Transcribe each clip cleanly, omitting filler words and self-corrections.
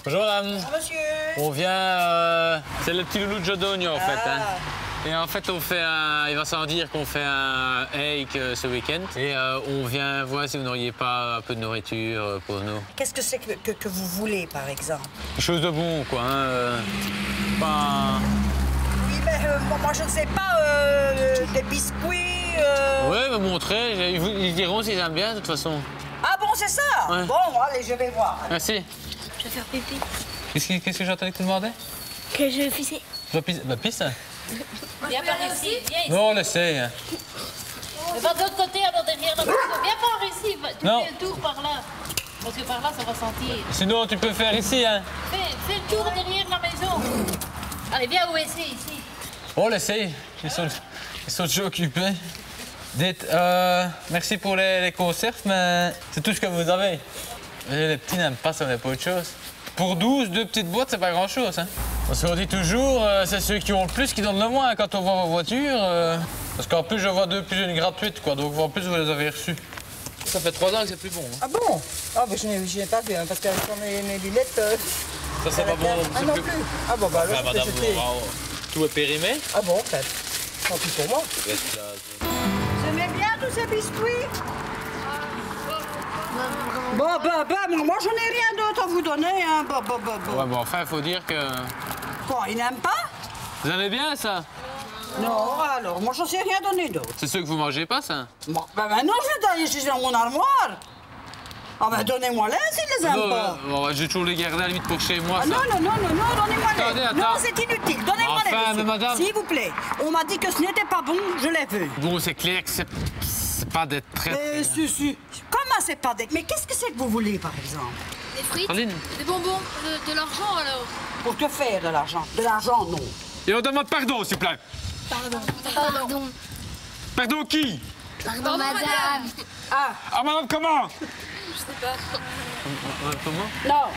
Bonjour madame. Bonjour monsieur. On vient, c'est le petit loulou de Jodogno en fait. Hein. Et en fait on fait il va sans dire qu'on fait un hike ce week-end. Et on vient voir si vous n'auriez pas un peu de nourriture pour nous. Qu'est-ce que c'est que vous voulez par exemple? Quelque chose de bon quoi. Hein, pas... Oui mais moi je ne sais pas, des biscuits. Ouais, me montrer, ils diront s'ils aiment bien de toute façon. Ah bon c'est ça? Ouais. Bon allez je vais voir. Merci. Je vais faire pipi. Qu'est-ce que j'entendais que tu demandais? Que je vais pisser. Tu vas pisser? Bah pisse. Viens par ici, viens ici. Non, on essaye. Mais pas de l'autre côté, alors derrière la maison. Viens par ici, tu Non. fais le tour par là. Parce que par là, ça va sentir. Sinon, tu peux faire ici, hein. Fais le tour derrière la maison. Allez, viens où ici. On l'essaye. Ils sont déjà occupés. Dites, merci pour les conserves, mais c'est tout ce que vous avez. Et les petits n'aiment pas ça, on n'a pas autre chose. Pour 12, 2 petites boîtes, c'est pas grand-chose. Hein. Parce qu'on dit toujours, c'est ceux qui ont le plus qui donnent le moins quand on voit vos voitures. Parce qu'en plus, je vois 2 plus une gratuite, quoi. Donc en plus, vous les avez reçues. Ça fait 3 ans que c'est plus bon. Hein. Ah bon? Ah ben je n'ai pas vu, hein, parce qu'avec mes lunettes... Ça, c'est pas bon. Ah non plus. Ah bon, bah alors Enfin, je peux madame, jeter. tout est périmé. Ah bon, peut-être. Tant pis pour moi. Vous aimez bien tous ces biscuits? Bon, moi je n'ai rien d'autre à vous donner, hein. Ouais, bon, enfin, il faut dire que... Quoi, ils n'aiment pas? Vous aimez bien ça? Non, alors, moi je ne sais rien donner d'autre. C'est ceux que vous mangez pas, ça? Bon, ben maintenant je vais aller dans mon armoire. Ah ben donnez-moi-les s'ils les aiment pas. Bon, je vais toujours les garder à la limite pour chez moi, Ah, ça. non, donnez-moi-les. Attendez, attends. Non, c'est inutile, donnez-moi-les. Enfin, monsieur. mais madame. S'il vous plaît, on m'a dit que ce n'était pas bon, je l'ai vu. Bon, c'est clair que c'est pas d'être très... Si. Comment c'est pas des... Mais qu'est-ce que c'est que vous voulez, par exemple? Des frites, Pauline. des bonbons, de l'argent alors. Pour te faire de l'argent. De l'argent, non. Et on demande pardon, s'il vous plaît. Pardon. Pardon qui? Pardon, madame. Ah, Madame, comment? Je sais pas. Comment? non.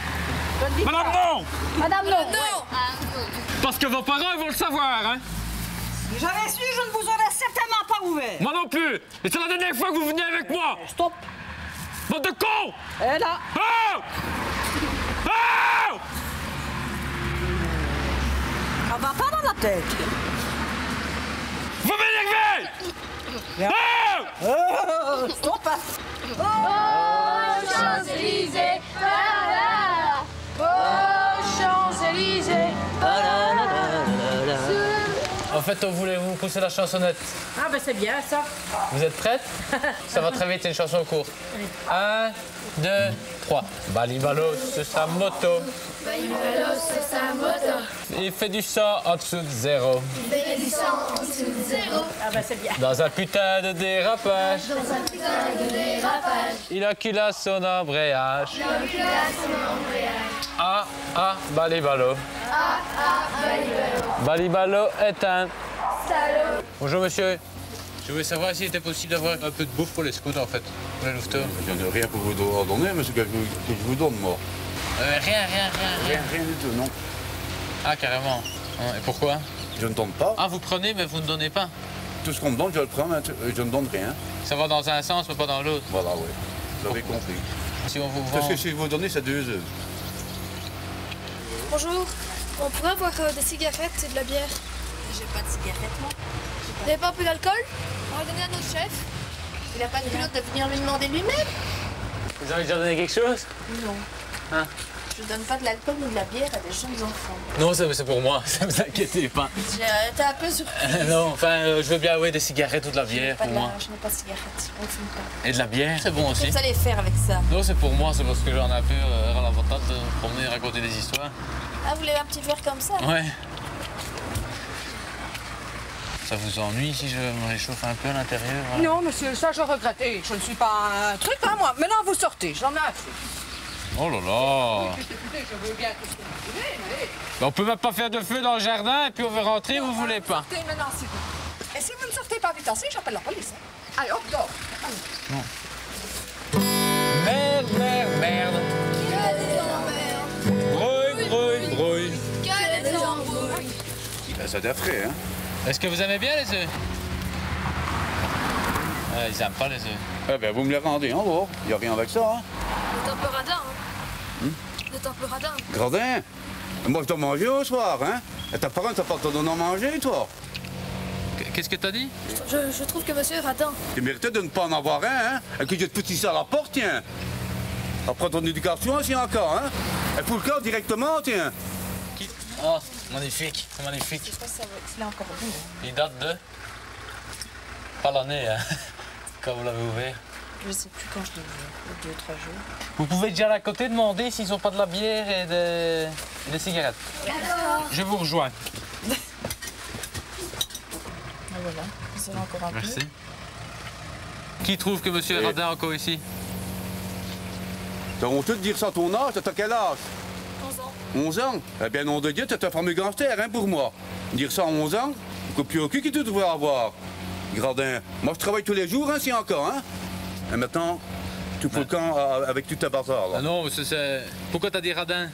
Je ne dis Madame, pas. non! Madame, non. Non. Parce que vos parents, ils vont le savoir, hein? Si j'avais su, je ne vous aurais certainement pas ouvert. Moi non plus! Et c'est la dernière fois que vous venez avec moi! Stop. Bande de cons! Et là. Oh! Oh! Ça va pas dans la tête. Vous m'énervez! Oh! Oh, stop. Champs-Élysées, Champs-Élysées. En fait, on voulait vous pousser la chansonnette. Ah ben c'est bien ça. Vous êtes prête? Ça va très vite, c'est une chanson courte. 1, 2, 3. Balibalo sur sa moto. Balibalo sur sa moto. Il fait du 100 en dessous de 0. Il fait du sang en dessous de 0. Ah ben c'est bien. Dans un putain de dérapage. Dans un putain de dérapage. Il encula son embrayage. Il encula son embrayage. Balibalo. Balibalo. Balibalo éteint. Salaud. Bonjour monsieur. Je voulais savoir s'il était possible d'avoir un peu de bouffe pour les scouts en fait, pour les louveteaux. Je n'ai rien pour vous donner, mais c'est que je vous donne, moi. Rien. Rien du tout, non. Ah carrément. Et pourquoi? Je ne donne pas. Ah vous prenez mais vous ne donnez pas. Tout ce qu'on me donne, je le prends, mais je ne donne rien. Ça va dans un sens mais pas dans l'autre. Voilà, oui. Vous avez compris. Si on vous vend... Parce que si vous donnez, c'est 2 œufs. Bonjour, on pourrait avoir des cigarettes et de la bière. J'ai pas de cigarette, moi. Vous n'avez pas un peu d'alcool? On va donner à notre chef. Il a pas de pilote de venir lui demander lui-même. Vous avez déjà donné quelque chose? Non. Hein? Je donne pas de l'alcool ou de la bière à des jeunes enfants. Non, c'est pour moi, ne vous inquiétez pas. T'es un peu surpris. Non, enfin, je veux bien des cigarettes ou de la bière pour moi. Je n'ai pas de cigarette, on fume pas. Et de la bière, c'est bon aussi. Qu'est-ce que vous allez faire avec ça? Non, c'est pour moi, c'est parce que j'en ai un peu ras la patate de me promener et raconter des histoires. Ah, vous voulez un petit verre comme ça? Ouais. Ça vous ennuie si je me réchauffe un peu à l'intérieur? Hein? Non, monsieur, ça je regrette. Et je ne suis pas un truc, hein, moi. Maintenant, vous sortez, j'en ai assez. Oh là là! Écoutez, je veux bien tout ce que vous voulez, mais... On peut même pas faire de feu dans le jardin et puis on veut rentrer, vous voulez pas? Sortez maintenant, s'il vous plaît. Et si vous ne sortez pas vite assez, j'appelle la police. Hein. Allez, hop, dehors. Merde! Brouille! Que des embrouilles. Ben, c'est des frais, hein. Est-ce que vous aimez bien les œufs? Ils aiment pas les œufs. Eh ben, vous me les rendez, on va. Il n'y a rien avec ça, hein. C'est un peu radin, hein. Vous êtes un peu radin. Gradin, moi je dois manger au soir, hein. Et ta parent, t'as pas le temps d'en manger, toi. Qu'est-ce que t'as dit? Je trouve que monsieur est radin. Tu méritais de ne pas en avoir un, hein. Et que je te pousse ici à la porte, tiens. Après ton éducation, aussi encore, hein. Et pour le corps directement, tiens. Oh, magnifique, c'est magnifique. Je sais pas si c'est encore bon. Il date de... Pas l'année, hein, quand vous l'avez ouvert. Je sais plus quand je l'ai vu, 2-3 jours. Vous pouvez déjà à côté demander s'ils n'ont pas de la bière et des cigarettes. Je vous rejoins. Ah voilà, c'est là encore un peu. Merci. Qui trouve que monsieur est radin encore ici? T'as honteux de dire ça à ton âge, t'as quel âge? 11 ans. 11 ans? Eh bien, nom de Dieu, t'es un fameux gangster, hein, pour moi. Dire ça à 11 ans, copie au cul qui te devrait avoir. Gradin, moi je travaille tous les jours, hein, si encore, hein. Et maintenant, tu fous le camp avec tout ta bazar, là. Ah non, c'est... Pourquoi t'as dit radin?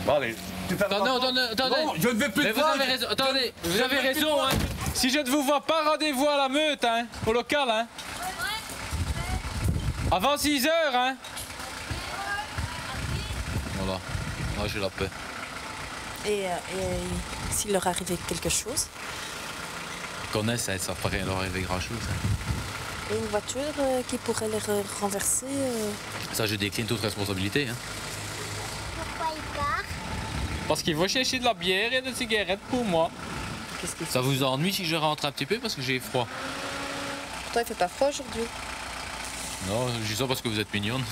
Bon, allez, tu fais Attendez, attendez. Non, je ne vais plus Mais te vous voir. avez raison, attendez, vous avez raison, hein. Si je ne vous vois pas, rendez-vous à la meute, hein, au local, hein. Avant 6 heures, hein. Voilà, moi j'ai la paix. Et s'il leur arrivait quelque chose, Ils connaissent, ça ne pas rien leur arriver grand-chose. Hein. et une voiture qui pourrait les renverser. Ça, je décline toute responsabilité. Hein. Pourquoi il part? Parce qu'il va chercher de la bière et des cigarettes pour moi. Qu'est-ce qu'il fait? Ça vous ennuie si je rentre un petit peu parce que j'ai froid? Toi, il fait pas froid aujourd'hui. Non, je dis ça parce que vous êtes mignonne.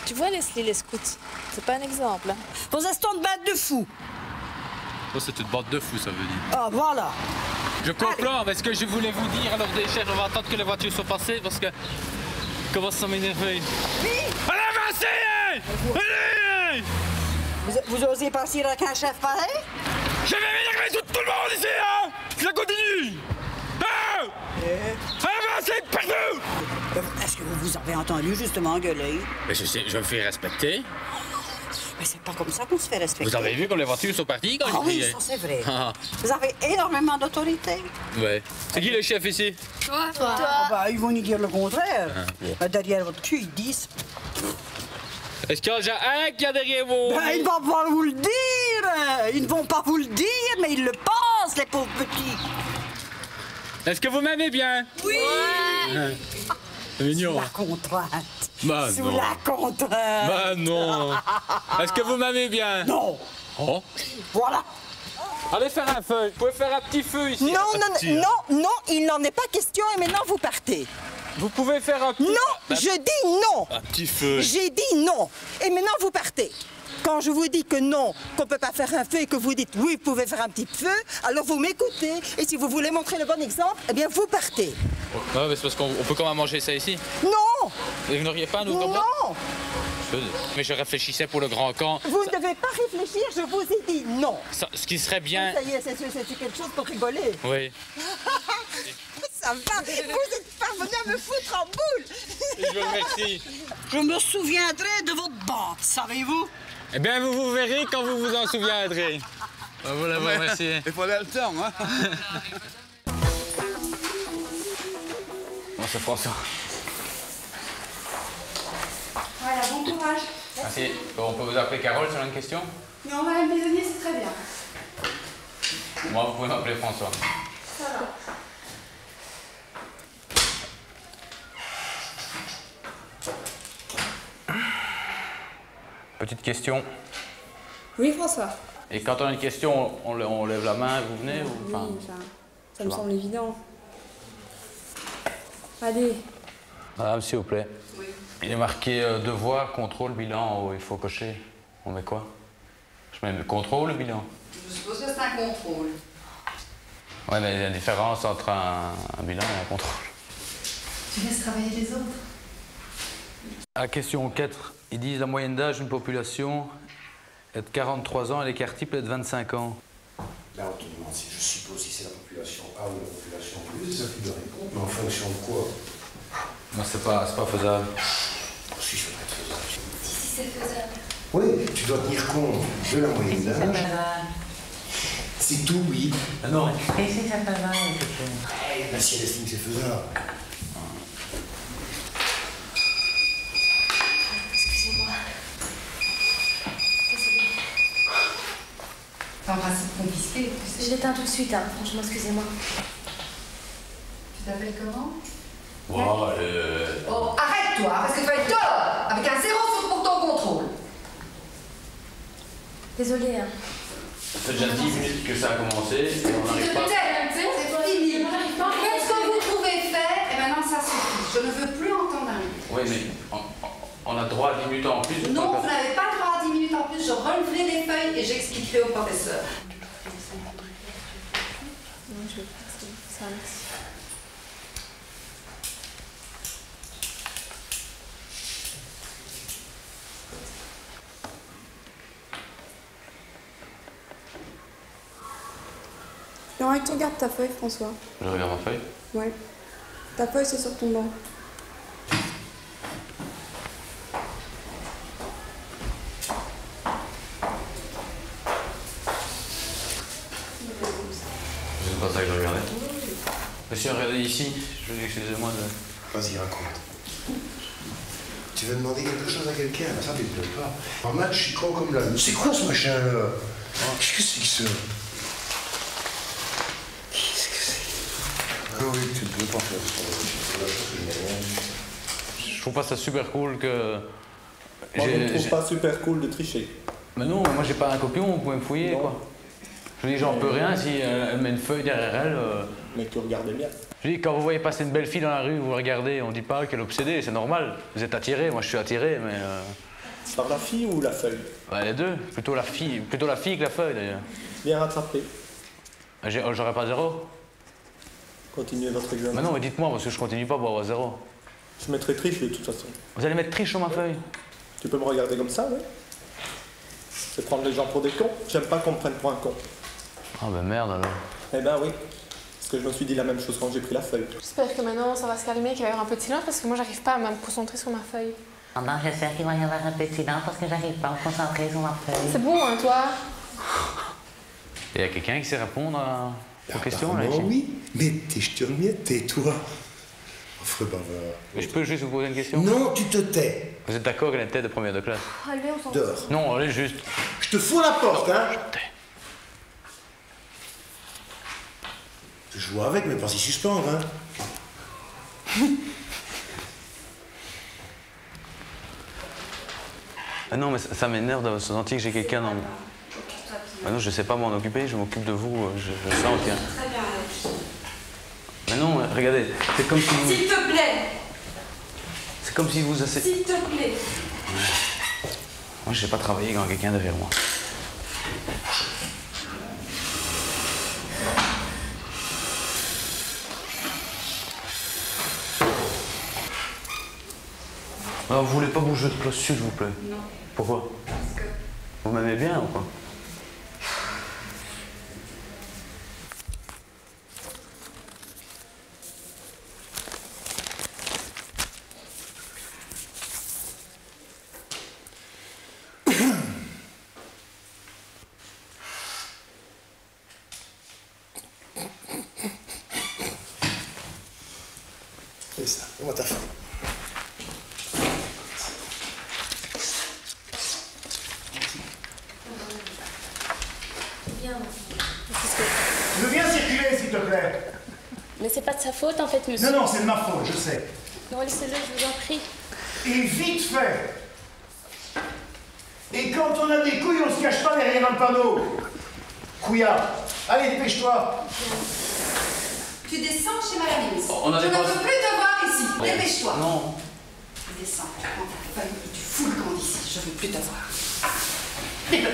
Tu vois, Leslie, les scouts, c'est pas un exemple. Hein. Vos estons de bêtes de fou. Ça, c'est une bande de fous, ça veut dire. Ah, voilà. Je comprends, mais ce que je voulais vous dire, alors déjà, on va attendre que les voitures soient passées parce que... Commence à m'énerver. Allez, avancez! Allez! Vous osez partir avec un chef pareil? Je vais m'énerver sur tout le monde ici, hein! Ça continue! Ah! Avancez partout! Est-ce que vous vous avez entendu justement gueuler? Mais je me fais respecter. Mais c'est pas comme ça qu'on se fait respecter. Vous avez vu comme les voitures sont parties quand Ah je oui, criais? ça c'est vrai. Ah, Vous avez énormément d'autorité. ouais. C'est qui le chef ici? Toi. Ah bah, ils vont nous dire le contraire. Derrière votre cul, ils disent... Est-ce qu'il y en a un qui a derrière vous? Ben, ils ne vont pas vous le dire. Ils ne vont pas vous le dire, mais ils le pensent, les pauvres petits. Est-ce que vous m'aimez bien? Oui. C'est mignon. La contrainte. Bah Sous non. la contrainte. Bah non. Est-ce que vous m'aimez bien? Non. Oh. Voilà. Allez faire un feu. Vous pouvez faire un petit feu ici. Non, un non, petit, hein. non, non, il n'en est pas question et maintenant vous partez. Vous pouvez faire un petit... Non, Bah, je dis non. un petit feu. J'ai dit non. Et maintenant vous partez. Quand je vous dis que non, qu'on ne peut pas faire un feu et que vous dites oui, vous pouvez faire un petit feu, alors vous m'écoutez. Et si vous voulez montrer le bon exemple, eh bien vous partez. Ouais, mais c'est parce qu'on peut quand même manger ça ici. Non, Et vous n'auriez pas à nous ouvrir? non. Mais je réfléchissais pour le grand camp. Vous ne devez pas réfléchir, je vous ai dit non. Ce qui serait bien... Ça y est, c'est quelque chose pour rigoler. Oui. Ça va, vous êtes parvenu à me foutre en boule. Je vous remercie. Je me souviendrai de votre bande, savez-vous? Eh bien, vous verrez quand vous vous en souviendrez. Voilà, vous remercier. Il fallait le temps, hein. Bon, c'est François. Voilà, bon courage. Merci. On peut vous appeler Carole sur une question? Non, Madame Besonnier, c'est très bien. Moi, vous pouvez m'appeler François. Ça va. Petite question. Oui, François. Et quand on a une question, on lève la main, vous venez ou... Oui, enfin, ça me semble évident. Allez. Madame, s'il vous plaît. Oui. Il est marqué devoir, contrôle, bilan. Il faut cocher. On met quoi? Je mets le contrôle ou le bilan? Je suppose que c'est un contrôle. Ouais, mais il y a une différence entre un bilan et un contrôle. Tu laisses travailler les autres. À question 4, ils disent la moyenne d'âge d'une population est de 43 ans et l'écart type est de 25 ans. Là, on te demande si je suppose si c'est la population A ou la population B, c'est ça qui doit répondre. Mais en fonction de quoi? Non, c'est pas faisable. Si, ça doit être faisable. Si c'est faisable. Oui, tu dois tenir compte de la moyenne d'âge. C'est tout, oui. Ah non. Et si ça faisable, si elle estime que c'est faisable. Je l'éteins tout de suite, hein. Franchement, excusez-moi. Tu t'appelles comment? Wow, Oh, arrête-toi, parce que tu vas être dehors, avec un 0 pour ton contrôle. Désolée, hein. Ça fait déjà 10 minutes que ça a commencé et on n'arrive pas. C'est fini. Faites ce que vous pouvez faire et maintenant ça suffit. Je ne veux plus entendre un mot. Oui, mais on a droit à 10 minutes en plus. Non, vous n'avez pas droit à 10 minutes en plus. Je releverai les feuilles et j'expliquerai au professeur. Non, je vais pas. Ça va, merci. J'aimerais que tu regardes ta feuille, François. Je regarde ma feuille. Ouais. Ta feuille, c'est sur ton banc. C'est pas ça que je regardais. Monsieur, regardez ici. Je veux excusez-moi de... Vas-y, raconte. Tu veux demander quelque chose à quelqu'un? Ça ne plaît pas. En match, je suis con comme là. C'est quoi ce machin-là? Qu'est-ce que c'est que ça? Qu'est-ce que c'est? Ah oui, tu ne peux pas faire ça. Je trouve pas ça super cool que... Moi, je ne trouve pas super cool de tricher. Mais non, moi j'ai pas un copion, vous pouvez me fouiller, non. quoi. Je dis, j'en peux rien si elle met une feuille derrière elle. Mais tu regardais bien. Je dis, quand vous voyez passer une belle fille dans la rue, vous regardez, on dit pas qu'elle est obsédée, c'est normal. Vous êtes attiré, moi je suis attiré, mais... Par la fille ou la feuille? Bah, les deux, plutôt la fille que la feuille d'ailleurs. Bien rattrapé. J'aurais pas 0. Continuez votre examen. Mais non, mais dites-moi, parce que je continue pas pour avoir 0. Je mettrai triche de toute façon. Vous allez mettre triche sur ma feuille? Tu peux me regarder comme ça, oui? C'est prendre les gens pour des cons. J'aime pas qu'on me prenne pour un con. Ah ben merde alors. Eh ben oui. Parce que je me suis dit la même chose quand j'ai pris la feuille. J'espère que maintenant ça va se calmer, qu'il va y avoir un peu de silence parce que moi j'arrive pas à me concentrer sur ma feuille. Non, j'espère qu'il va y avoir un peu de silence parce que j'arrive pas à me concentrer sur ma feuille. C'est bon, hein, toi? Il y a quelqu'un qui sait répondre aux questions là ici? Oui, mais je te remets, tais-toi. Affreux bavard. Mais je peux juste vous poser une question? Non, tu te tais. Vous êtes d'accord qu'elle est tête de première de classe? Allez, on s'en Dehors. Non, allez juste. Je te fous à la porte, hein? Je joue avec, mais pas si suspendre, hein? Ah non, mais ça m'énerve de sentir que j'ai quelqu'un dans... Ah non, je sais pas m'en occuper, je m'occupe de vous, je sens qu'il y a... Très bien. Mais non, regardez, c'est comme si vous... S'il te plaît. C'est comme si vous... S'il te plaît. Moi, je sais pas travailler quand quelqu'un derrière moi. Alors, vous voulez pas bouger de place, s'il vous plaît? Non. Pourquoi? Parce que... Vous m'aimez bien ou quoi? C'est ça, on va ta femme. Tu veux bien circuler, s'il te plaît? Mais c'est pas de sa faute en fait, monsieur. Non, non, c'est de ma faute, je sais. Non, laissez-le, je vous en prie. Et vite fait. Et quand on a des couilles, on se cache pas derrière un panneau. Couillard. Allez, dépêche-toi. Tu descends chez Madame Miss. On a Je ne des veux plus te voir ici. Non. Dépêche-toi. Non. Tu descends, tu prends ta feuille et tu fous le camp d'ici. Je ne veux plus te voir.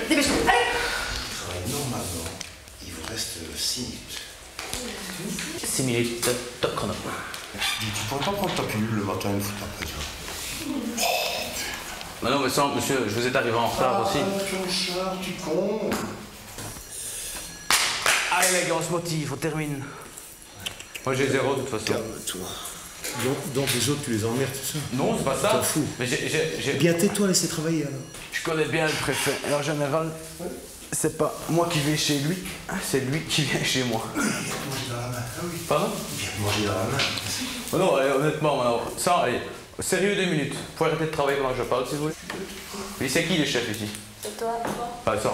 Dépêche-toi. Allez. Normalement, il vous reste 6 minutes. 6 minutes, top chrono. Tu pourrais pas prendre ta pilule le matin une fois après, tu vois? Mais non, mais ça, monsieur, je vous ai arrivé en retard aussi. Clochard, tu con. Allez les gars, on se motive, on termine. Moi j'ai 0 de toute façon. Calme-toi. Donc les autres, tu les emmerdes, c'est ça? Non, c'est pas ça. T'en fous. Mais j'ai... Bien, tais-toi, laissez travailler alors. Je connais bien le préfet. Et en général, c'est pas moi qui vais chez lui, c'est lui qui vient chez moi. Viens manger dans la main, ah oui. Pardon? Viens manger dans la main. Oh non, allez, honnêtement, alors, ça, allez, sérieux 2 minutes. Vous pouvez arrêter de travailler pendant que je parle, si vous voulez. Mais c'est qui les chefs ici? C'est toi, Pas ça.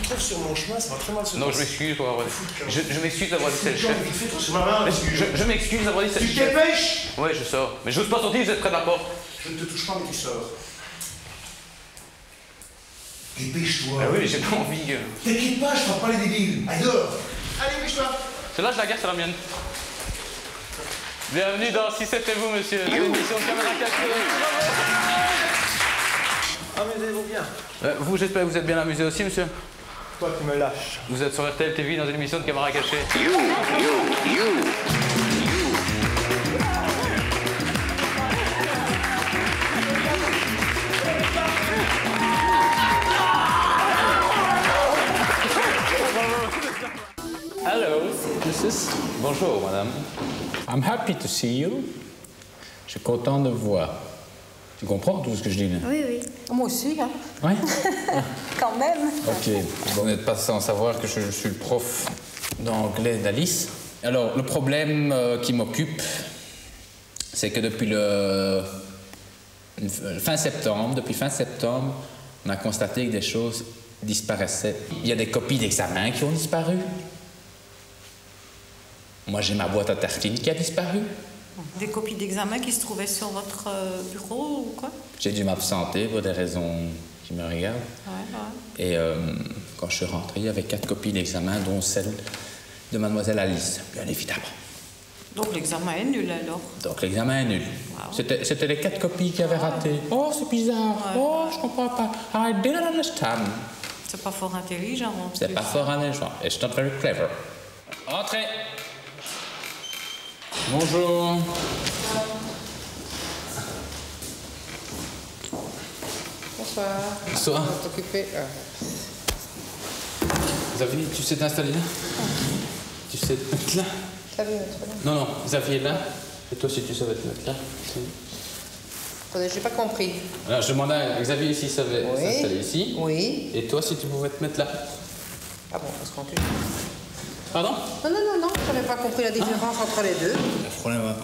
trouves sur mon chemin, ça va très mal se passer. Non, je m'excuse pour avoir dit. Je m'excuse d'avoir dit ça, le chef. Sur ma main, Je m'excuse d'avoir dit ça. Tu te dépêches? Ouais, je sors. Mais j'ose pas sortir, vous êtes près de la porte. Je ne te touche pas, mais tu sors. Dépêche-toi. Ah oui, j'ai pas envie. T'inquiète pas, je frappe pas les débiles. Allez, dehors. Allez, dépêche-toi. Celle-là, je la garde, c'est la mienne. Bienvenue dans Si c'était vous, monsieur. L'émission de Caméra Cachée. Amusez-vous bien. Vous, j'espère que vous êtes bien amusé aussi, monsieur. Toi, tu me lâches. Vous êtes sur RTL TV dans une émission de Caméra Cachée. Hello, Mrs. Bonjour, madame. I'm happy to see you. Je suis content de vous voir. Tu comprends tout ce que je dis là? Oui, oui. Moi aussi, hein. Oui. Quand même. Ok. Vous n'êtes pas sans savoir que je suis le prof d'anglais d'Alice. Alors, le problème qui m'occupe, c'est que depuis fin septembre, on a constaté que des choses disparaissaient. Il y a des copies d'examen qui ont disparu. Moi, j'ai ma boîte à tartines qui a disparu. Des copies d'examen qui se trouvaient sur votre bureau ou quoi? J'ai dû m'absenter pour des raisons qui me regardent. Ouais. Et quand je suis rentré, il y avait 4 copies d'examen, dont celle de mademoiselle Alice, bien évidemment. Donc l'examen est nul alors? Donc l'examen est nul. Wow. C'était les 4 copies qui avaient raté. Oh, c'est bizarre. Oh, je comprends pas. I didn't understand. C'est pas fort intelligent. C'est pas fort intelligent. It's not very clever. Entrez. Bonjour. Bonsoir. Bonsoir. On va t'occuper. Xavier, tu sais t'installer là? Tu sais te mettre là? Xavier, tu là? Non, Xavier là. Et toi, si tu savais te mettre là? Attendez, j'ai pas compris. Alors, je demandais à Xavier s'il savait s'installer ici. Oui. Et toi, si tu pouvais te mettre là? Ah bon, parce qu'on tue. Pardon? Non, j'avais pas compris la différence entre les deux. Le problème à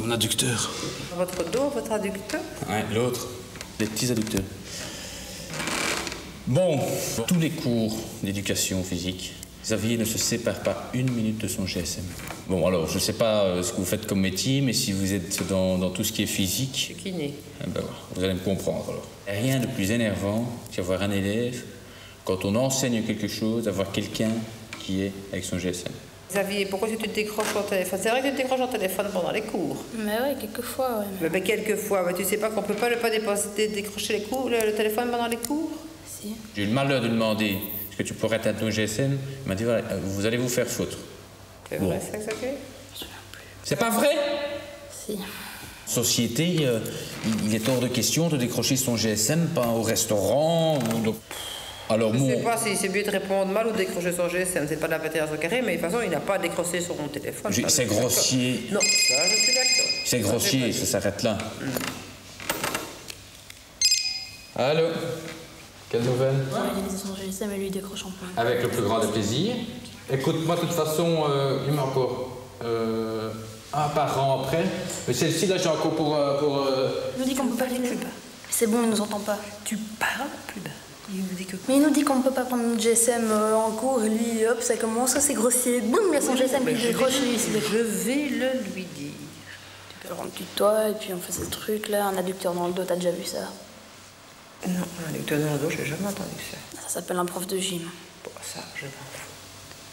mon adducteur. Votre dos, votre adducteur? Ouais, l'autre. Les petits adducteurs. Bon, tous les cours d'éducation physique, Xavier ne se sépare pas une minute de son GSM. Bon, alors, je ne sais pas ce que vous faites comme métier, mais si vous êtes dans tout ce qui est physique... Je suis kiné. Eh ben, vous allez me comprendre, alors. Rien de plus énervant qu'avoir un élève, quand on enseigne quelque chose, d'avoir quelqu'un qui est avec son GSM. Xavier, pourquoi tu te décroches ton téléphone? C'est vrai que tu te décroches ton téléphone pendant les cours. Mais ouais, quelquefois, ouais. Mais quelquefois, tu sais pas qu'on peut pas décrocher le téléphone pendant les cours? Si. J'ai eu le malheur de demander est-ce que tu pourrais éteindre ton GSM. Il m'a dit voilà, vous allez vous faire foutre. C'est vrai, ça, Xavier? C'est pas vrai? Si. Société, il est hors de question de décrocher son GSM, pas au restaurant ou donc... Alors, je ne sais pas si c'est mieux de répondre mal ou de décrocher son GSM, c'est pas de la péter à son carré, mais de toute façon, il n'a pas décroché sur mon téléphone. C'est grossier. Non, ça, je suis d'accord. C'est grossier, ça s'arrête là. Allô? Quelle nouvelle? Il a dit son GSM et lui décroche en point. Avec le plus grand des plaisirs. Écoute, moi, de toute façon, il m'a encore un par an après. Mais celle-ci, là, j'ai encore pour... Il nous dit qu'on peut pas parler plus bas. C'est bon, il nous entend pas. Tu parles plus bas. Il nous dit que... Mais il nous dit qu'on ne peut pas prendre notre GSM en cours et lui, hop, ça commence, ça c'est grossier. Boum, il y a son GSM qui décroche. Je vais le lui dire. Tu peux le rendre tutoie et puis on fait ce truc là, un adducteur dans le dos, t'as déjà vu ça? Non, un adducteur dans le dos, j'ai jamais entendu ça. Ça s'appelle un prof de gym. Bon, ça, je m'en fous.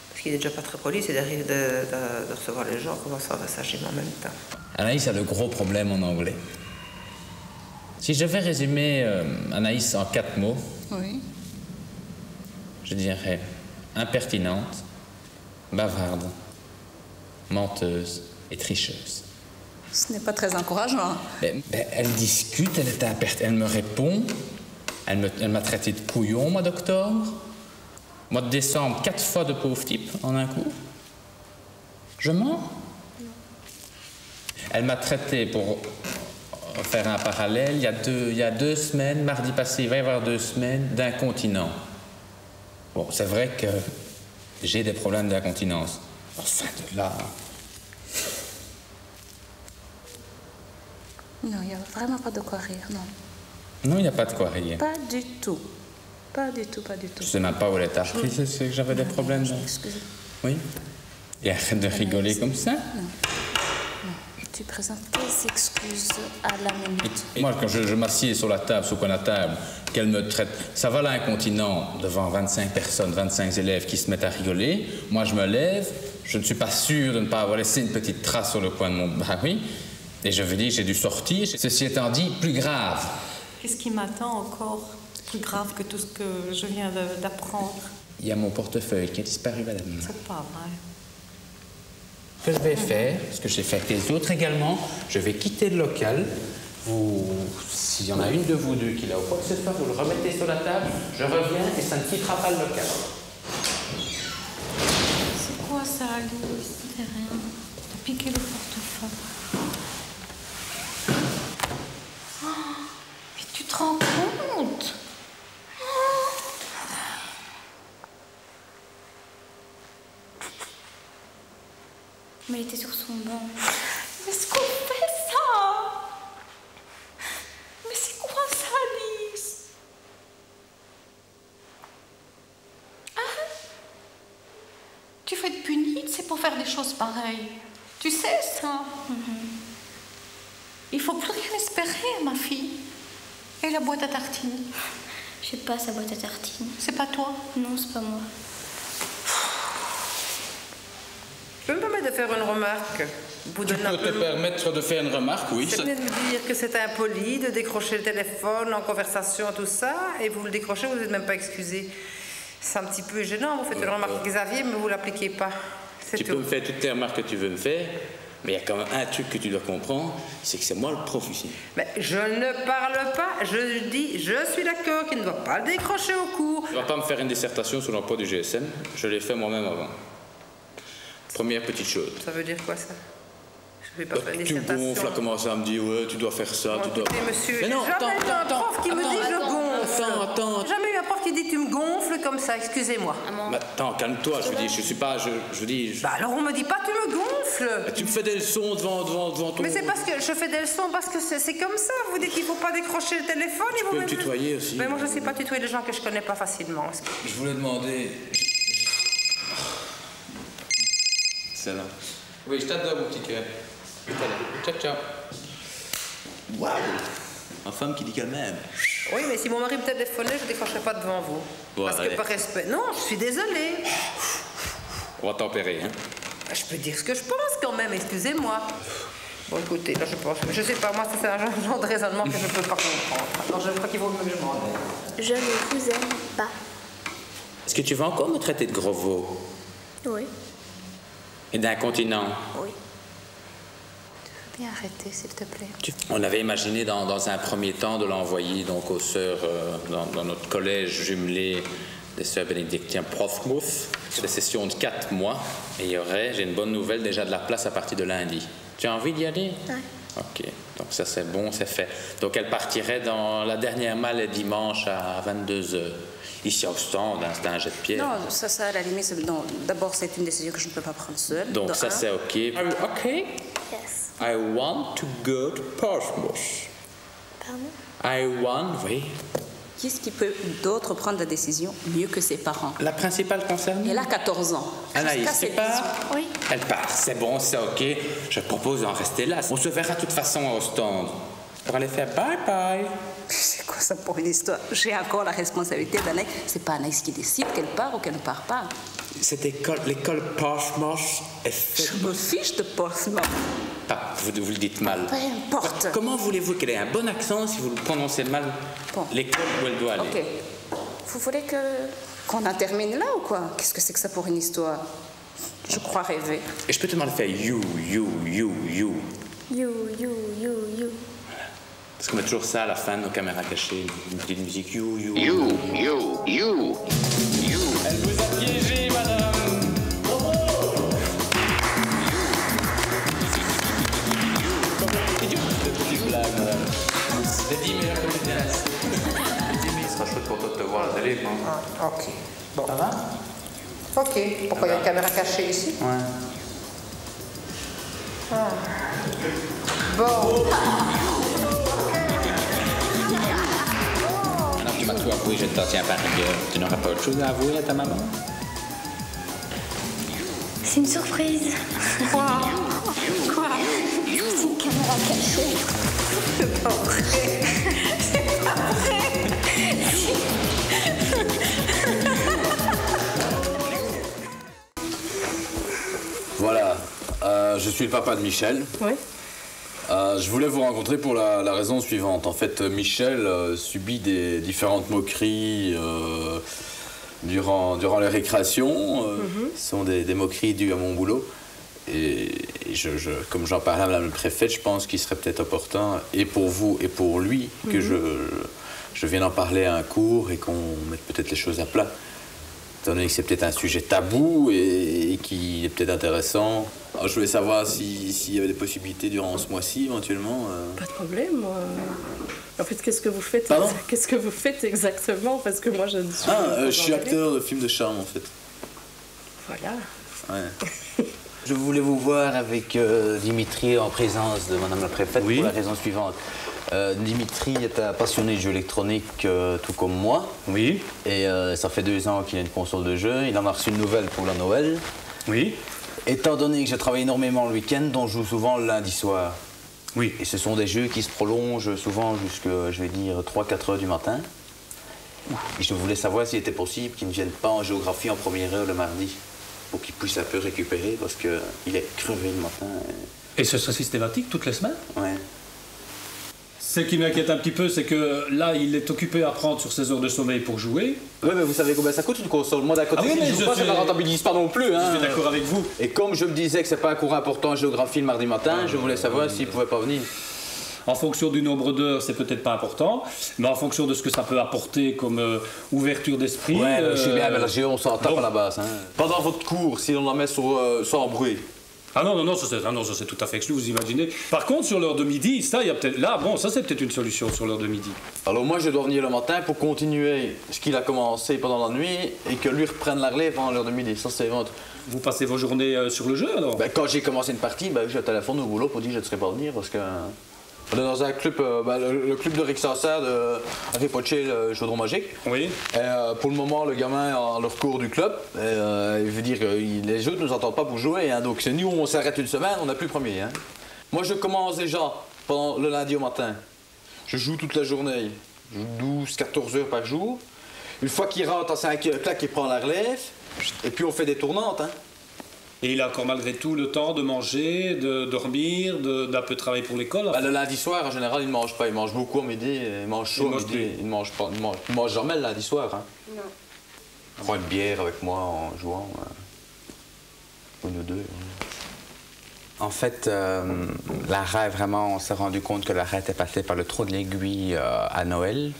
Parce qu'il est déjà pas très poli, c'est d'arriver de recevoir les gens, comment ça va ça gym en même temps. Anaïs a le gros problème en anglais. Si je devais résumer Anaïs en 4 mots, oui. Je dirais impertinente, bavarde, menteuse et tricheuse. Ce n'est pas très encourageant. Elle discute, elle me répond, elle m'a traité de couillon au mois d'octobre, mois de décembre, 4 fois de pauvre type en un coup. Je mens. Elle m'a traité, pour faire un parallèle, il y a 2 semaines, mardi passé, il va y avoir 2 semaines, d'incontinent. Bon, c'est vrai que j'ai des problèmes d'incontinence. Enfin, de là... Non, il n'y a vraiment pas de quoi rire, non. Non, il n'y a pas de quoi rire. Pas du tout. Pas du tout, pas du tout. Je sais même pas où elle est appris, c'est que j'avais des problèmes. Excusez. Oui. Et arrête de rigoler comme ça. Non. Tu présentes tes excuses à la minute. Et moi, quand je m'assieds sur la table, sur le coin de la table, qu'elle me traite... Ça va là, incontinent, devant 25 personnes, 25 élèves qui se mettent à rigoler. Moi, je me lève, je ne suis pas sûr de ne pas avoir laissé une petite trace sur le coin de mon... Bah oui. Et je veux dire, j'ai dû sortir. Ceci étant dit, plus grave. Qu'est-ce qui m'attend encore plus grave que tout ce que je viens d'apprendre? Il y a mon portefeuille qui a disparu, madame. C'est pas vrai. Ce que je vais faire, ce que j'ai fait avec les autres également, je vais quitter le local. S'il y en a une de vous deux qui l'a ou quoi que ce soit, vous le remettez sur la table, je reviens et ça ne quittera pas le local. C'est quoi ça, Alice? C'est rien. T'as piqué le portefeuille. Oh, mais tu te rends compte? Mais il était sur son banc. Mais est-ce qu'on fait ça? Mais c'est quoi ça, Alice? Hein? Tu veux être punie, c'est pour faire des choses pareilles. Tu sais ça? Il faut plus rien espérer, ma fille. Et la boîte à tartines? Je sais pas, sa boîte à tartines. C'est pas toi? Non, c'est pas moi. Je peux me permettre de faire une remarque? Tu peux te permettre de faire une remarque, oui. Vous venez de me dire que c'est impoli de décrocher le téléphone en conversation, tout ça, et vous le décrochez, vous n'êtes même pas excusé. C'est un petit peu gênant, vous faites une remarque Xavier, mais vous ne l'appliquez pas. Tu peux me faire toutes les remarques que tu veux me faire, mais il y a quand même un truc que tu dois comprendre, c'est que c'est moi le prof ici. Mais je ne parle pas, je dis, je suis d'accord qu'il ne doit pas le décrocher au cours. Tu ne vas pas me faire une dissertation sur l'emploi du GSM, je l'ai fait moi-même avant. Première petite chose. Ça veut dire quoi, ça? Je vais pas faire une Tu me dissertation. gonfles, à commencer à me dire, ouais, tu dois faire ça, tu dois... Écoutez, monsieur, Mais non, j'ai jamais eu un prof qui me dit je gonfle. Attends. J'ai jamais eu un prof qui dit tu me gonfles comme ça, excusez-moi. Mais attends, calme-toi, je veux dire, je suis pas... Je dis... Bah alors on me dit pas tu me gonfles. Tu me fais des leçons devant ton... Mais c'est parce que je fais des leçons, parce que c'est comme ça. Vous dites qu'il faut pas décrocher le téléphone. Tu peux me tutoyer aussi. Mais moi je sais pas tutoyer les gens que je connais pas facilement. Je voulais demander... C'est là. Oui, je t'adore, mon petit cœur. Ciao, ciao. Waouh! Ma femme qui dit qu'elle m'aime. Oui, mais si mon mari me téléphonait, je ne décrocherais pas devant vous. Bon, parce allez. que par respect... Non, je suis désolée. On va tempérer, hein? Je peux dire ce que je pense quand même, excusez-moi. Bon, écoutez, là, je pense... Je sais pas, moi, ça, c'est un genre de raisonnement que je ne peux pas comprendre. Alors, je crois qu'il vaut mieux que je m'en aille. Je ne vous aime pas. Est-ce que tu vas encore me traiter de gros veau? Oui. Et d'incontinent? Oui. Tu veux bien arrêter, s'il te plaît? On avait imaginé dans un premier temps de l'envoyer donc aux sœurs dans notre collège jumelé des sœurs bénédictines Portsmouth. C'est des sessions de 4 mois. Et il y aurait, j'ai une bonne nouvelle, déjà de la place à partir de lundi. Tu as envie d'y aller? Oui. Ok, donc ça c'est bon, c'est fait. Donc elle partirait dans la dernière malle le dimanche à 22h. Ici à Ostende, c'est un jet de pierre. Non, ça à la limite, d'abord c'est une décision que je ne peux pas prendre seule. Donc ça c'est ok. Ok. Yes. I want to go to Portsmouth. Pardon? I want, oui. Qui est-ce qui peut d'autre prendre la décision mieux que ses parents? La principale concernée? Elle a 14 ans. Anaïs, Jusqu'à c'est ses pas... 18. Oui. Elle part, c'est bon, c'est ok. Je propose d'en rester là. On se verra de toute façon à Ostende. Pour aller faire bye-bye. C'est quoi ça pour une histoire? J'ai encore la responsabilité d'Anaïs. C'est pas Anaïs qui décide qu'elle part ou qu'elle ne part pas. Cette école, l'école Portsmouth est faite... Je me fiche de Portsmouth. Ah, vous le dites mal. Peu importe. Comment voulez-vous qu'elle ait un bon accent si vous le prononcez mal? Bon. L'école où elle doit aller. Ok. Vous voulez qu'on en termine là ou quoi? Qu'est-ce que c'est que ça pour une histoire? Je crois rêver. Et je peux te demander de faire you. You. Parce qu'on met toujours ça à la fin de nos caméras cachées. Une petite musique you. You. Elle vous a piégé, madame. Petite blague, madame. C'est 10 meilleurs comédiens. 10 000, ce sera chouette pour toi de te voir à la télé, quoi. Ah, ok. Bon. Ça va? Ok. Pourquoi il y a une caméra cachée ici? Ouais. Ah. Bon. Alors, tu m'as tout avouer, je t'en tiens par rigueur. Tu n'auras pas autre chose à avouer à ta maman? C'est une surprise. Quoi? C'est une caméra cachée. C'est pas vrai. C'est pas vrai. Voilà, je suis le papa de Michel. Oui. Je voulais vous rencontrer pour la raison suivante. En fait, Michel subit des différentes moqueries durant les récréations. Ce sont des moqueries dues à mon boulot. Et comme j'en parlais à Madame le préfète, je pense qu'il serait peut-être opportun, et pour vous et pour lui, que je vienne en parler à un cours et qu'on mette peut-être les choses à plat. Étant donné que c'est peut-être un sujet tabou et qui est peut-être intéressant. Alors, je voulais savoir s'il y avait des possibilités durant ce mois-ci, éventuellement. Pas de problème. En fait, qu'est-ce que vous faites? Pardon? Qu'est-ce que vous faites exactement? Parce que moi, je ne suis je suis acteur de films de charme, en fait. Voilà. Ouais. Je voulais vous voir avec Dimitri en présence de Madame la préfète pour la raison suivante. Dimitri est un passionné de jeux électroniques tout comme moi. Oui. Et ça fait 2 ans qu'il a une console de jeu. Il en a reçu une nouvelle pour la Noël. Oui. Étant donné que je travaille énormément le week-end, dont je joue souvent le lundi soir. Oui. Et ce sont des jeux qui se prolongent souvent jusqu'à, je vais dire, 3-4 heures du matin. Et je voulais savoir s'il était possible qu'il ne vienne pas en géographie en première heure le mardi, pour qu'il puisse un peu récupérer, parce qu'il est crevé le matin. Et ce serait systématique toutes les semaines? Ouais. Ce qui m'inquiète un petit peu, c'est que là, il est occupé à prendre sur ses heures de sommeil pour jouer. Oui, mais vous savez combien ça coûte une console? Moi, d'un côté, oui, si je joue pas, ça ne rentabilise pas non plus. Je suis d'accord avec vous. Et comme je me disais que c'est pas un cours important en géographie le mardi matin, je voulais savoir s'il pouvait pas venir. En fonction du nombre d'heures, c'est peut-être pas important, mais en fonction de ce que ça peut apporter comme ouverture d'esprit. Ouais, je sais bien, mais la géo, on s'en tape à la base. Hein. Pendant votre cours, si on la met sans bruit. Ah non, ça c'est tout à fait exclu, vous imaginez. Par contre, sur l'heure de midi, ça, il y a peut-être. Là, bon, ça c'est peut-être une solution sur l'heure de midi. Alors moi, je dois venir le matin pour continuer ce qu'il a commencé pendant la nuit et que lui reprenne la relève pendant l'heure de midi. Ça, c'est votre. Vous passez vos journées sur le jeu alors? Quand j'ai commencé une partie, j'ai un téléphone au boulot pour dire que je ne serais pas venir parce que. On est dans un club, le club de Rick Sancerre de Harry Potter, le chaudron magique. Oui. Et, pour le moment, le gamin est en leur cours du club. Il veut dire que les autres ne nous entendent pas pour jouer. Hein, donc nous, on s'arrête une semaine, on n'est plus premier. Hein. Moi, je commence déjà pendant le lundi au matin. Je joue toute la journée. Je joue 12-14 heures par jour. Une fois qu'il rentre à 5 heures, clac, il prend la relève. Et puis on fait des tournantes. Hein. Et il a encore malgré tout le temps de manger, de dormir, d'un peu travailler pour l'école. Le lundi soir, en général, il ne mange pas. Il mange beaucoup au midi, il mange chaud au midi. Il ne mange jamais le lundi soir. Hein. Non. Il prend une bière avec moi en jouant. Une ou deux. En fait, Lara, vraiment, on s'est rendu compte que Lara était passée par le trou de l'aiguille à Noël.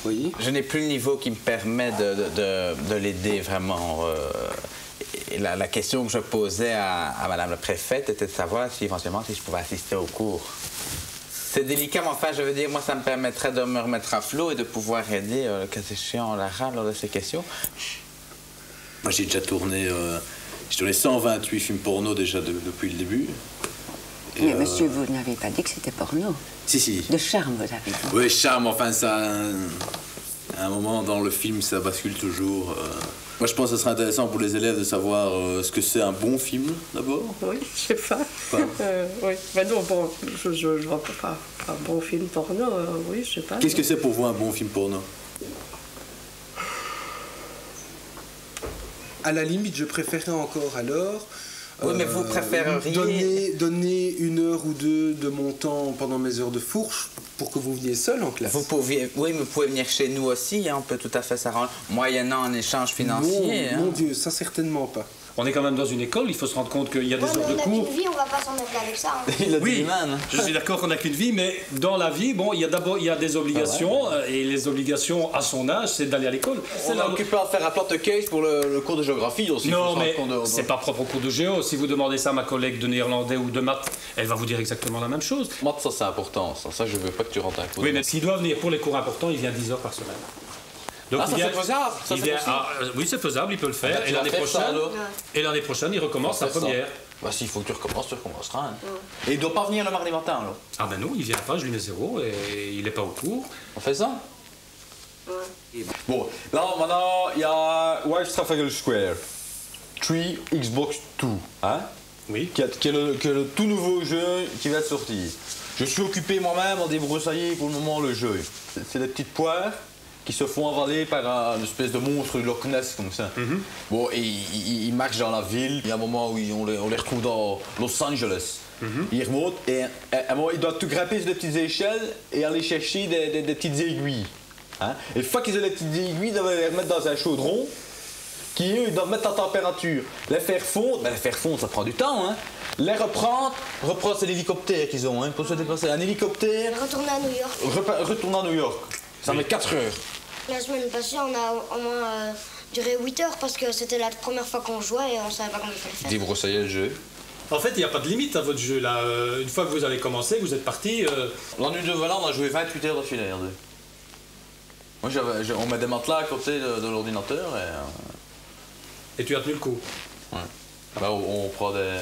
Oui. Je n'ai plus le niveau qui me permet de l'aider vraiment. Et la question que je posais à Madame la préfète était de savoir si éventuellement si je pouvais assister au cours. C'est délicat, mais enfin, je veux dire, moi, ça me permettrait de me remettre à flot et de pouvoir aider, le cas échéant, Lara lors de ces questions. Moi, j'ai déjà tourné 128 films porno déjà depuis le début. Mais monsieur, vous n'avez pas dit que c'était porno. Si. De charme, vous avez dit. Oui, charme, enfin, ça... À un moment dans le film, ça bascule toujours. Moi, je pense que ce serait intéressant pour les élèves de savoir ce que c'est un bon film, d'abord. Oui, je sais pas. Oui, mais non, bon, je vois pas un bon film porno, oui, je sais pas. Qu'est-ce que c'est pour vous un bon film porno? À la limite, je préférerais encore alors... Oui, mais vous préféreriez... Donner 1 heure ou 2 de mon temps pendant mes heures de fourche pour que vous veniez seul en classe. Oui, mais vous pouvez venir chez nous aussi, hein, on peut tout à fait s'arranger, moyennant un échange financier. Non, mon Dieu, ça certainement pas. On est quand même dans une école, il faut se rendre compte qu'il y a des heures de cours. Une vie, on va pas s'en mettre avec ça. Hein. Oui, je suis d'accord qu'on n'a qu'une vie, mais dans la vie, bon, il y a des obligations, et les obligations à son âge, c'est d'aller à l'école. On est occupé à faire un porte-case pour le cours de géographie aussi. Non, mais c'est pas propre au cours de géo. Si vous demandez ça à ma collègue de néerlandais ou de maths, elle va vous dire exactement la même chose. Maths, ça c'est important, ça je veux pas que tu rentres un cours. Oui, mais s'il doit venir pour les cours importants, il vient 10 heures par semaine. Donc ça c'est faisable, oui, c'est faisable, il peut le faire. Et l'année prochaine, il recommence sa première. S'il faut que tu recommences, tu recommenceras. Hein. Et il ne doit pas venir le mardi matin, alors? Ah ben non, il vient pas, je lui mets 0 et il n'est pas au cours. On fait ça? Bon, là maintenant il y a Wild Trafalgar Square 3 Xbox 2, hein? Oui. Qui est le tout nouveau jeu qui va sortir. Je suis occupé moi-même à débroussailler pour le moment le jeu. C'est des petites poires qui se font avaler par une espèce de monstre de Loch Ness comme ça. Bon, et ils marchent dans la ville. Il y a un moment où on les retrouve dans Los Angeles. Ils remontent et à un moment ils doivent tout grimper sur des petites échelles et aller chercher des petites aiguilles. Hein? Et une fois qu'ils ont les petites aiguilles, ils doivent les remettre dans un chaudron qui, eux, ils doivent mettre en température. Les faire fondre, mais les faire fondre, ça prend du temps. Hein? Les reprendre, c'est l'hélicoptère qu'ils ont, hein, pour se déplacer. Un hélicoptère. Retourner à New York. Retourner à New York. Ça met 4 heures. La semaine passée, on a au moins duré 8 heures parce que c'était la première fois qu'on jouait et on savait pas comment il fallait faire. Débroussailler le jeu. En fait, il n'y a pas de limite à votre jeu là. Une fois que vous avez commencé, vous êtes parti. L'ennui de Valin, on a joué 28 heures d'affilée. Moi, on met des matelas à côté de l'ordinateur et tu as tenu le coup. Ouais. Bah, on prend des.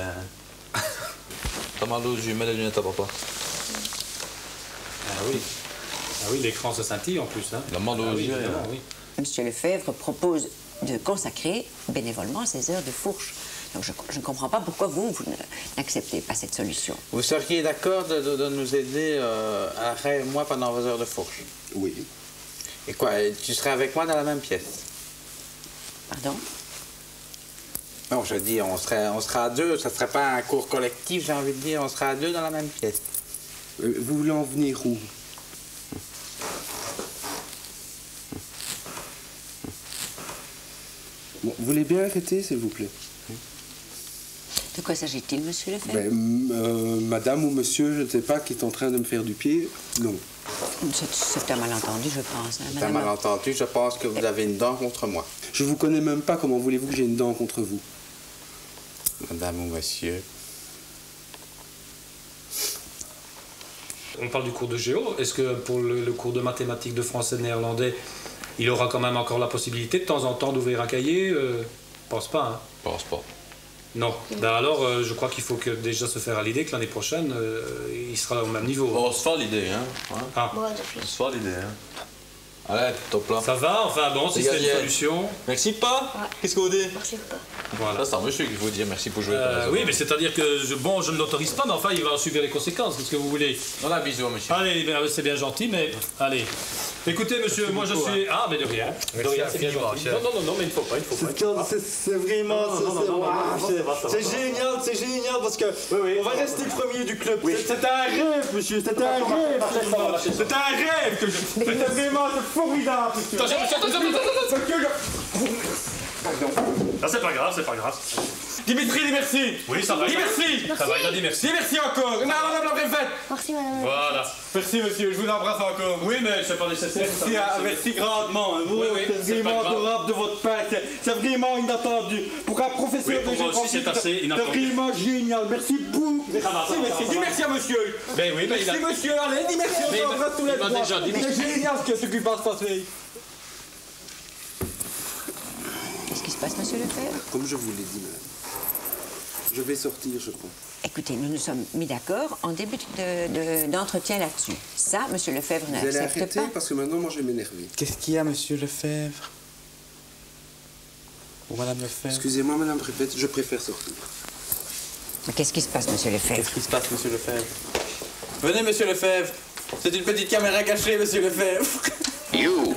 T'as mal aux yeux, mets les lunettes à papa. Ah oui. Ah oui, l'écran se scintille en plus. Hein. Il a mal aux yeux. Oui. Monsieur Lefebvre propose de consacrer bénévolement ces heures de fourche. Donc je ne comprends pas pourquoi vous n'acceptez pas cette solution. Vous seriez d'accord de nous aider à Ray et moi pendant vos heures de fourche? Oui. Et quoi, tu serais avec moi dans la même pièce? Pardon? Non, je dis, on sera à deux, ça ne serait pas un cours collectif, j'ai envie de dire, on sera à deux dans la même pièce. Vous voulez en venir où? Bon, vous voulez bien arrêter, s'il vous plaît? De quoi s'agit-il, monsieur Lefebvre? Madame ou monsieur, je ne sais pas, qui est en train de me faire du pied, non. C'est un malentendu, je pense. Hein, c'est un malentendu, je pense que vous avez une dent contre moi. Je vous connais même pas, comment voulez-vous que j'ai une dent contre vous? Madame ou monsieur. On parle du cours de géo. Est-ce que pour le cours de mathématiques, de français, de néerlandais, il aura quand même encore la possibilité de temps en temps d'ouvrir un cahier? Pense pas, hein? Pense pas. Non. Ben alors, je crois qu'il faut que déjà se faire à l'idée que l'année prochaine, il sera au même niveau. Bon, on se fait l'idée, hein. Ah. On se fait l'idée, hein. Allez, top là. Ça va, enfin bon, si c'est une solution. Merci pas. Ouais. Qu'est-ce que vous dites? Merci pas. Voilà. Ça, c'est un monsieur qui vous dit merci pour jouer. Oui, mais c'est-à-dire que je ne l'autorise pas, mais enfin, il va en subir les conséquences. Qu'est-ce que vous voulez? Voilà, bisous, monsieur. Allez, c'est bien gentil, mais allez. Écoutez, monsieur, moi je suis. Ah, mais de rien. De rien, c'est bien gentil. Non, mais il ne faut pas, C'est vraiment. C'est génial, parce que on va rester premier du club. C'était un rêve, monsieur, c'était un rêve. C'était un rêve que c'était vraiment formidable. Attention. Ah, c'est pas grave. Dimitri, dis merci. Oui, ça va. Dis merci. Ça va, il a dit merci. Dis merci encore. Madame la préfète. Merci, madame. Voilà. Merci, monsieur, je vous embrasse encore. Oui, mais c'est pas nécessaire. Merci grandement. C'est vraiment adorable de votre part. C'est vraiment inattendu. Pour un professeur de géographie, c'est assez inattendu. C'est vraiment génial. Merci beaucoup. Dis merci à monsieur. Ben oui, merci, monsieur. Allez, dis merci. On s'embrasse tous les trois. C'est génial ce qui va se passer. Qu'est-ce qui se passe, monsieur Lefebvre? Comme je vous l'ai dit, madame. Je vais sortir, je crois. Écoutez, nous nous sommes mis d'accord en début d'entretien là-dessus. Ça, monsieur Lefebvre n'accepte pas. Vous allez arrêter parce que maintenant, moi, je vais m'énerver. Qu'est-ce qu'il y a, monsieur Lefebvre? Ou madame Lefebvre? Excusez-moi, madame la préfète, je préfère sortir. Qu'est-ce qui se passe, monsieur Lefebvre? Qu'est-ce qui se passe, monsieur Lefebvre? Venez, monsieur Lefebvre. C'est une petite caméra cachée, monsieur Lefebvre. You.